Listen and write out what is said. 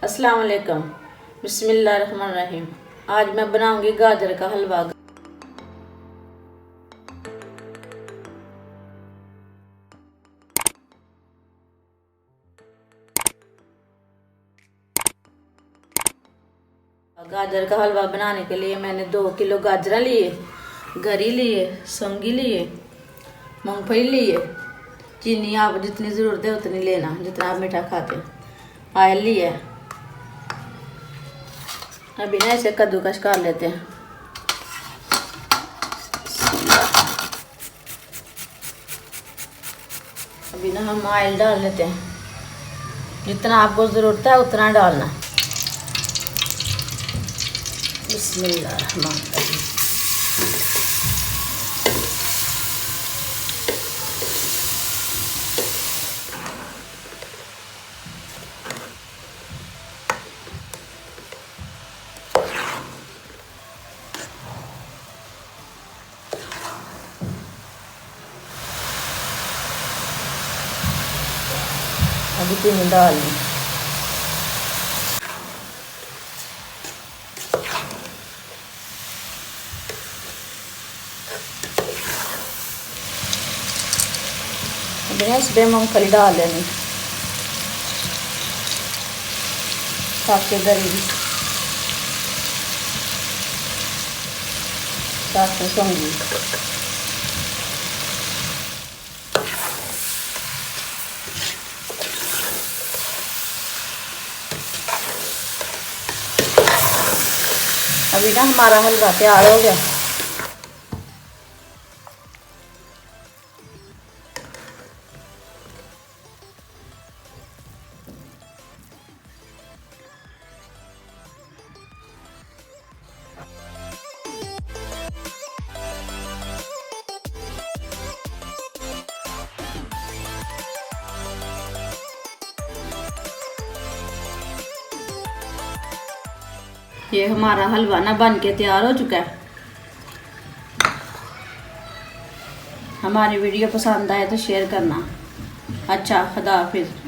अस्सलाम वालेकुम। बिस्मिल्लाहिर्रहमानिर्रहीम। आज मैं बनाऊंगी गाजर का हलवा। गाजर का हलवा बनाने के लिए मैंने 2 किलो गाजर लिए, गरी लिए, सौंगी लिए, मूंगफली लिए, चीनी आप जितनी ज़रूरत है उतनी लेना, जितना आप मीठा खाते हैं। ऑयल लिया है। अभी ना इसे कद्दूकस कर लेते हैं। अभी ना हम ऑयल डाल लेते हैं, जितना आपको ज़रूरत है उतना डालना। बिस्मिल्लाहिर्रहमानिर्रहीम। अभी चीनी डाल ली। अभी इसमें मूंगफली डाल लेनी ताकि गरी साथ में सौंगी। अभी ना हमारा हलवा तैयार हो गया। ये हमारा हलवा ना बन के तैयार हो चुका है। हमारी वीडियो पसंद आए तो शेयर करना। अच्छा, खुदा हाफिज़।